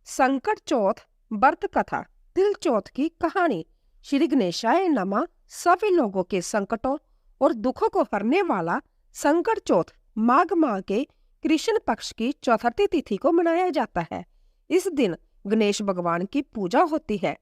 संकट चौथ व्रत कथा। तिल चौथ की कहानी। श्री गणेशाय नमः। सभी लोगों के संकटों और दुखों को हरने वाला संकट चौथ माघ माह के कृष्ण पक्ष की चौथी तिथि को मनाया जाता है। इस दिन गणेश भगवान की पूजा होती है।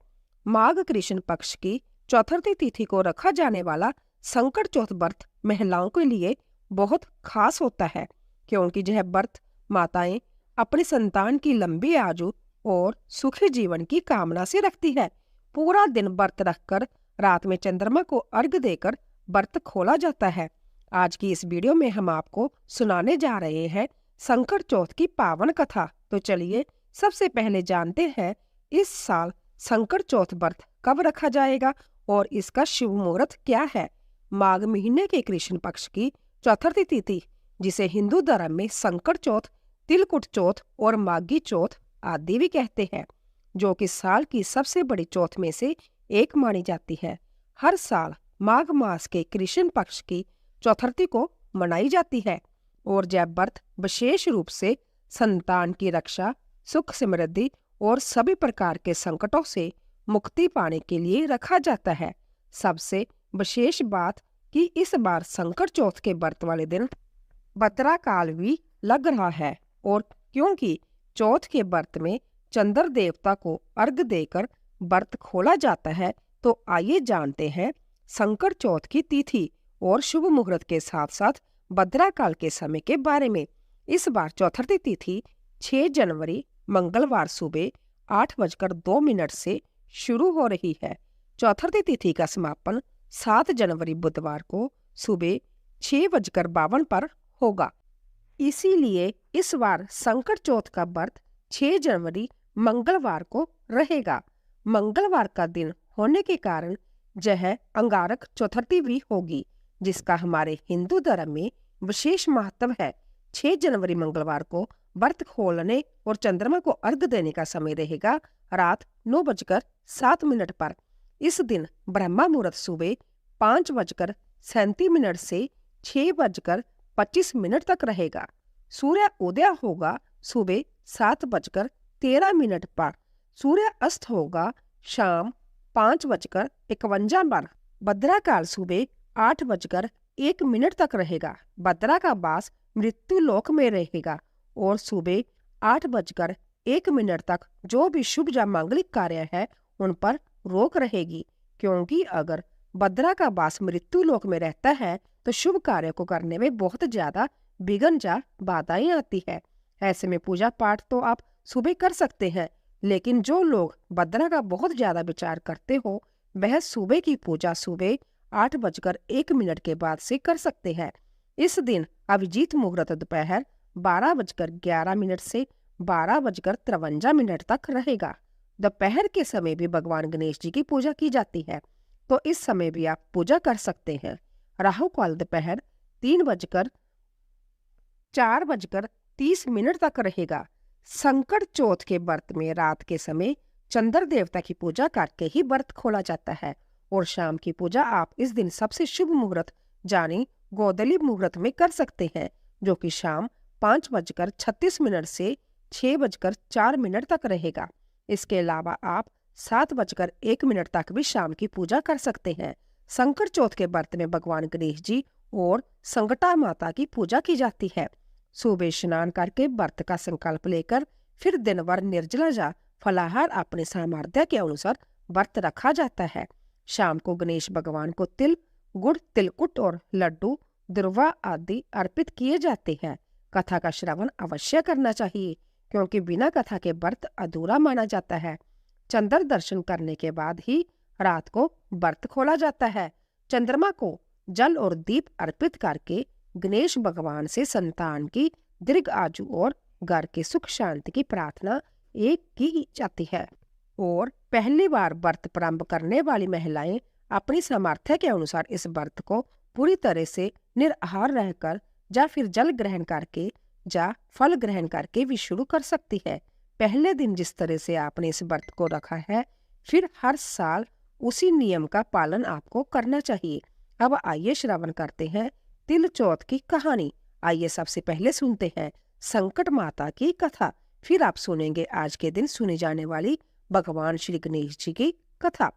माघ कृष्ण पक्ष की चौथी तिथि को रखा जाने वाला संकट चौथ व्रत महिलाओं के लिए बहुत खास होता है, क्योंकि यह व्रत माताएं अपनी संतान की लंबी आयु और सुखी जीवन की कामना से रखती है। पूरा दिन व्रत रखकर रात में चंद्रमा को अर्घ्य देकर व्रत खोला जाता है। आज की इस वीडियो में हम आपको सुनाने जा रहे हैं संकट चौथ की पावन कथा। तो चलिए सबसे पहले जानते हैं इस साल संकट चौथ व्रत कब रखा जाएगा और इसका शुभ मुहूर्त क्या है। माघ महीने के कृष्ण पक्ष की चौथी तिथि, जिसे हिंदू धर्म में संकट चौथ, तिलकुट चौथ और माघी चौथ आदि भी कहते हैं, जो कि साल की सबसे बड़ी चौथ में से एक मानी जाती है। हर साल माघ मास के कृष्ण पक्ष की चौथी को मनाई जाती है और यह व्रत विशेष रूप से संतान की रक्षा, सुख समृद्धि और सभी प्रकार के संकटों से मुक्ति पाने के लिए रखा जाता है। सबसे विशेष बात कि इस बार संकट चौथ के व्रत वाले दिन बदरा काल भी लग रहा है, और क्योंकि चौथ के व्रत में चंद्र देवता को अर्घ्य देकर व्रत खोला जाता है, तो आइए जानते हैं संकट चौथ की तिथि और शुभ मुहूर्त के साथ साथ बदरा काल के समय के बारे में। इस बार चौथी तिथि 6 जनवरी मंगलवार सुबह 8:02 से शुरू हो रही है। चौथी तिथि का समापन 7 जनवरी बुधवार को सुबह 6:52 पर होगा। इसीलिए इस बार संकट चौथ का व्रत 6 जनवरी मंगलवार को रहेगा। मंगलवार का दिन होने के कारण यह अंगारक चतुर्थी भी होगी, जिसका हमारे हिंदू धर्म में विशेष महत्व है। 6 जनवरी मंगलवार को व्रत खोलने और चंद्रमा को अर्घ्य देने का समय रहेगा रात 9:07 पर। इस दिन ब्रह्मा मुहूर्त सुबह 5:37 से 6:25 तक रहेगा। सूर्य उदय होगा सुबह 7:13 पर। सूर्य अस्त होगा शाम 5:51 पर। बदरा काल सुबह 8:01 तक रहेगा। बदरा का वास मृत्यु लोक में रहेगा और सुबह 8:01 तक जो भी शुभ या मांगलिक कार्य है उन पर रोक रहेगी, क्योंकि अगर बदरा का वास मृत्यु लोक में रहता है तो शुभ कार्य को करने में बहुत ज्यादा विघ्न या बाधाएं आती है। ऐसे में पूजा पाठ तो आप सुबह कर सकते हैं, लेकिन जो लोग बदरा का बहुत ज्यादा विचार करते हो वह सुबह की पूजा सुबह 8:01 के बाद से कर सकते हैं। इस दिन अभिजीत मुहूर्त दोपहर 12:11 से 12:53 तक रहेगा। दोपहर के समय भी भगवान गणेश जी की पूजा की जाती है, तो इस समय भी आप पूजा कर सकते हैं। राहु काल दोपहर 3:04:30 तक रहेगा। संकट चौथ के व्रत में रात के समय चंद्र देवता की पूजा करके ही व्रत खोला जाता है, और शाम की पूजा आप इस दिन सबसे शुभ मुहूर्त यानी गोधली मुहूर्त में कर सकते हैं, जो कि शाम 5:36 से 6:04 तक रहेगा। इसके अलावा आप 7:01 तक भी शाम की पूजा कर सकते हैं। संकट चौथ के व्रत में भगवान गणेश जी और संकटा माता की पूजा की जाती है। सुबह स्नान करके व्रत का संकल्प लेकर फिर दिन भर निर्जला या फलाहार अपने सामर्थ्य के अनुसार व्रत रखा जाता है। शाम को गणेश भगवान को तिल, गुड़, तिलकुट और लड्डू, दुर्वा आदि अर्पित किए जाते हैं। कथा का श्रवण अवश्य करना चाहिए, क्योंकि बिना कथा के व्रत अधूरा माना जाता है। चंद्र दर्शन करने के बाद ही रात को व्रत खोला जाता है। चंद्रमा को जल और दीप अर्पित करके गणेश भगवान से संतान की दीर्घ आयु और घर के सुख शांति की प्रार्थना एक की जाती है। और पहली बार व्रत प्रारंभ करने वाली महिलाएं अपनी सामर्थ्य के अनुसार इस व्रत को पूरी तरह से निराहार रहकर या फिर जल ग्रहण करके या फल ग्रहण करके भी शुरू कर सकती है। पहले दिन जिस तरह से आपने इस व्रत को रखा है, फिर हर साल उसी नियम का पालन आपको करना चाहिए। अब आइए श्रवण करते हैं तिल चौथ की कहानी। आइए सबसे पहले सुनते हैं संकट माता की कथा। फिर आप सुनेंगे आज के दिन सुनी जाने वाली भगवान श्री गणेश जी की कथा।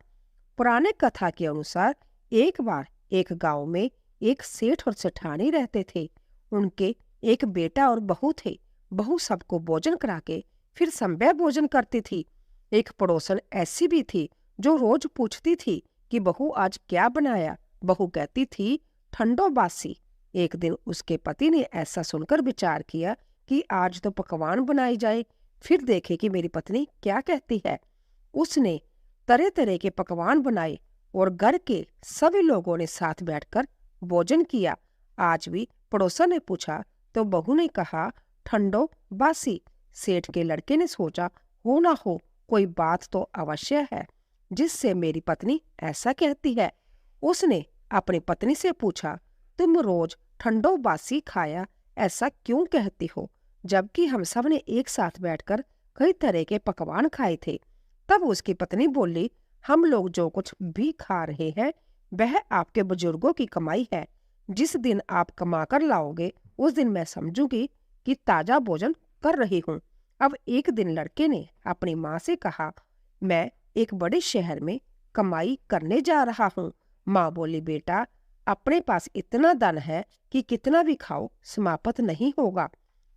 पुराने कथा के अनुसार एक बार एक गांव में एक सेठ और सेठानी रहते थे। उनके एक बेटा और बहू थे। बहू सबको भोजन करा के फिर संध्या भोजन करती थी। एक पड़ोसन ऐसी भी थी जो रोज पूछती थी कि बहू आज क्या बनाया। बहू कहती थी ठंडो बासी। एक दिन उसके पति ने ऐसा सुनकर विचार किया कि आज तो पकवान बनाई जाए, फिर देखे कि मेरी पत्नी क्या कहती है। उसने तरह तरह के पकवान बनाए और घर के सभी लोगों ने साथ बैठकर भोजन किया। आज भी पड़ोसन ने पूछा तो बहू ने कहा ठंडो बासी। सेठ के लड़के ने सोचा हो ना हो कोई बात तो अवश्य है जिससे मेरी पत्नी ऐसा कहती है। उसने अपनी पत्नी से पूछा तुम रोज ठंडो बासी खाया ऐसा क्यों कहती हो, जबकि हम सब ने एक साथ बैठकर कई तरह के पकवान खाए थे। तब उसकी पत्नी बोली हम लोग जो कुछ भी खा रहे हैं वह आपके बुजुर्गों की कमाई है। जिस दिन आप कमा कर लाओगे उस दिन मैं समझूंगी कि ताजा भोजन कर रही हूँ। अब एक दिन लड़के ने अपनी माँ से कहा मैं एक बड़े शहर में कमाई करने जा रहा हूँ। माँ बोली बेटा अपने पास इतना धन है कि कितना भी खाओ समाप्त नहीं होगा।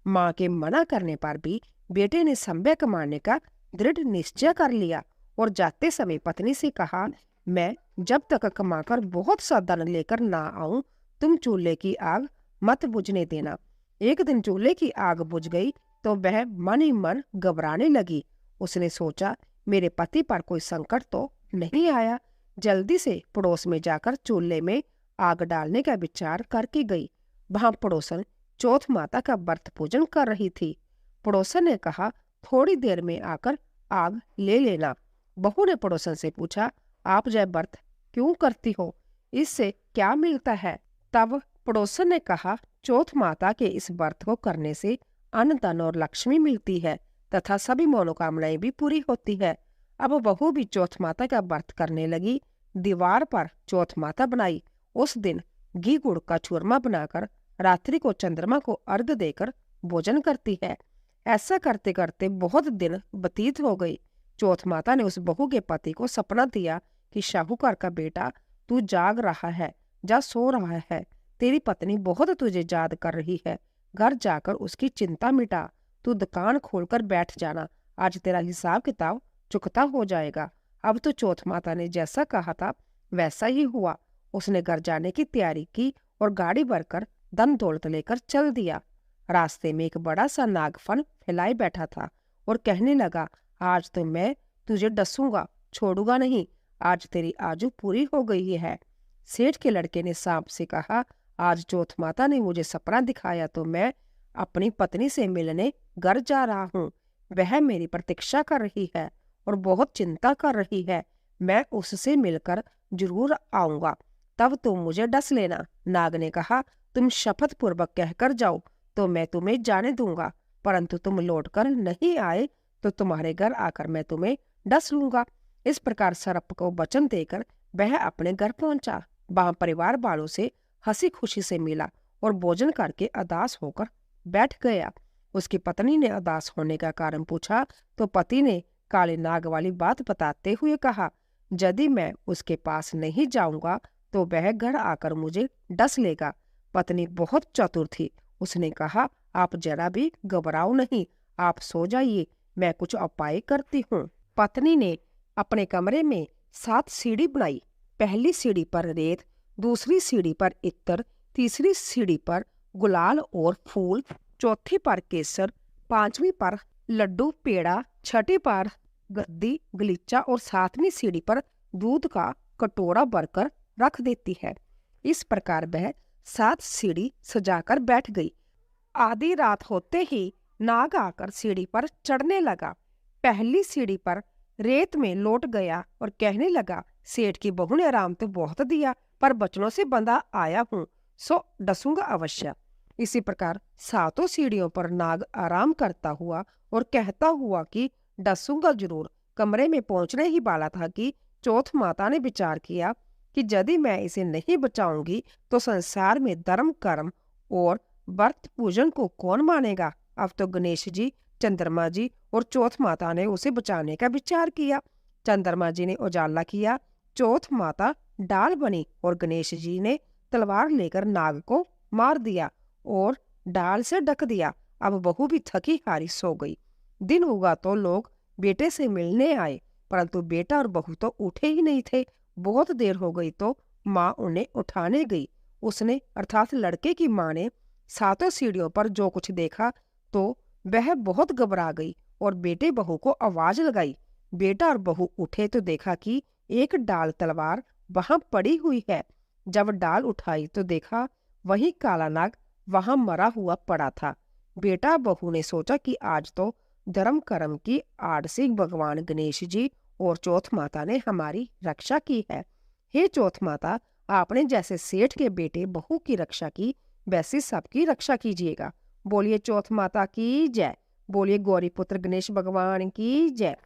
माँ के मना करने पर भी बेटे ने संभ्य कमाने का दृढ़ निश्चय कर लिया और जाते समय पत्नी से कहा मैं जब तक कमाकर बहुत सा धन लेकर ना आऊं तुम चूल्हे की आग मत बुझने देना। एक दिन चूल्हे की आग बुझ गई तो वह मन ही मन घबराने लगी। उसने सोचा मेरे पति पर कोई संकट तो नहीं आया। जल्दी से पड़ोस में जाकर चूल्हे में आग डालने का विचार करके गई। वहां पड़ोसन चौथ माता का व्रत पूजन कर रही थी। पड़ोसन ने कहा थोड़ी देर में आकर आग ले लेना। बहू ने पड़ोसन से पूछा आप जय व्रत क्यों करती हो, इससे क्या मिलता है। तब पड़ोसन ने कहा चौथ माता के इस व्रत को करने से अन्न धन और लक्ष्मी मिलती है तथा सभी मनोकामनाएं भी पूरी होती है। अब बहू भी चौथ माता का व्रत करने लगी। दीवार पर चौथ माता बनाई। उस दिन घी गुड़ का चूरमा बनाकर रात्रि को चंद्रमा को अर्घ देकर भोजन करती है। ऐसा करते करते बहुत दिन व्यतीत हो गई। चौथ माता ने उस बहू के पति को सपना दिया कि साहूकार का बेटा तू जाग रहा है, जा सो रहा है, तेरी पत्नी बहुत तुझे याद कर रही है, घर जाकर उसकी चिंता मिटा, तू दुकान खोलकर बैठ जाना, आज तेरा हिसाब किताब चुकता हो जाएगा। अब तो चौथ माता ने जैसा कहा था वैसा ही हुआ। उसने घर जाने की तैयारी की और गाड़ी भरकर धन दौलत लेकर चल दिया। रास्ते में एक बड़ा सा नागफन फैलाए बैठा था और कहने लगा आज तो मैं तुझे डसूंगा, छोड़ूंगा नहीं, आज तेरी आजू पूरी हो गई है। सेठ के लड़के ने सांप से कहा आज चौथ माता ने मुझे सपना दिखाया तो मैं अपनी पत्नी से मिलने घर जा रहा हूँ। वह मेरी प्रतीक्षा कर रही है और बहुत चिंता कर रही है। मैं उससे मिलकर जरूर आऊंगा, तब तुम मुझे डस लेना। नाग ने कहा तुम शपथ पूर्वक कहकर जाओ तो मैं तुम्हें जाने दूंगा, परंतु तुम लौटकर नहीं आए तो तुम्हारे घर आकर मैं तुम्हें डस लूंगा। इस प्रकार सर्प को वचन देकर वह अपने घर पहुंचा। वहां परिवार वालों से हंसी खुशी से मिला और भोजन करके अदास होकर बैठ गया। उसकी पत्नी ने अदास होने का कारण पूछा तो पति ने काले नाग वाली बात बताते हुए कहा यदि मैं उसके पास नहीं जाऊंगा तो वह घर आकर मुझे डस लेगा। पत्नी बहुत चतुर थी। उसने कहा आप जरा भी घबराओ नहीं, आप सो जाइए, मैं कुछ उपाय करती हूँ। पत्नी ने अपने कमरे में 7 सीढ़ी बनाई। पहली सीढ़ी पर रेत, दूसरी सीढ़ी पर इत्र, तीसरी सीढ़ी पर गुलाल और फूल, चौथी पर केसर, पांचवी पर लड्डू पेड़ा, छठी पर गद्दी गलीचा और 7वीं सीढ़ी पर दूध का कटोरा भरकर रख देती है। इस प्रकार वह 7 सीढ़ी सजाकर बैठ गई। आधी रात होते ही नाग आकर सीढ़ी पर चढ़ने लगा। पहली सीढ़ी पर रेत में लौट गया और कहने लगा सेठ की बहू ने आराम तो बहुत दिया पर बचनों से बंधा आया हूँ, सो डसूंगा अवश्य। इसी प्रकार 7 सीढ़ियों पर नाग आराम करता हुआ और कहता हुआ कि डसूंगा जरूर कमरे में पहुंचने ही वाला था कि चौथ माता ने विचार किया कि यदि मैं इसे नहीं बचाऊंगी तो संसार में धर्म कर्म और व्रत पूजन को कौन मानेगा। अब तो गणेश जी चंद्रमा जी और चौथ माता ने उसे बचाने का विचार किया। चंद्रमा जी ने उजाला किया, चौथ माता डाल बनी और गणेश जी ने तलवार लेकर नाग को मार दिया और डाल से ढक दिया। अब बहू भी थकी हारी सो गई। दिन हुआ तो लोग बेटे से मिलने आए, परंतु बेटा और बहू तो उठे ही नहीं थे। बहुत देर हो गई तो माँ उन्हें उठाने गई। उसने अर्थात लड़के की माँ ने सातों सीढ़ियों पर जो कुछ देखा तो वह बहुत घबरा गई और बेटे बहू को आवाज लगाई। बेटा और बहू उठे तो देखा कि एक डाल तलवार वहां पड़ी हुई है। जब डाल उठाई तो देखा वही काला नाग वहां मरा हुआ पड़ा था। बेटा बहू ने सोचा कि आज तो धर्म कर्म की आड़ से भगवान गणेश जी और चौथ माता ने हमारी रक्षा की है। हे चौथ माता, आपने जैसे सेठ के बेटे बहू की रक्षा की, वैसे सबकी रक्षा कीजिएगा। बोलिए चौथ माता की जय। बोलिए गौरी पुत्र गणेश भगवान की जय।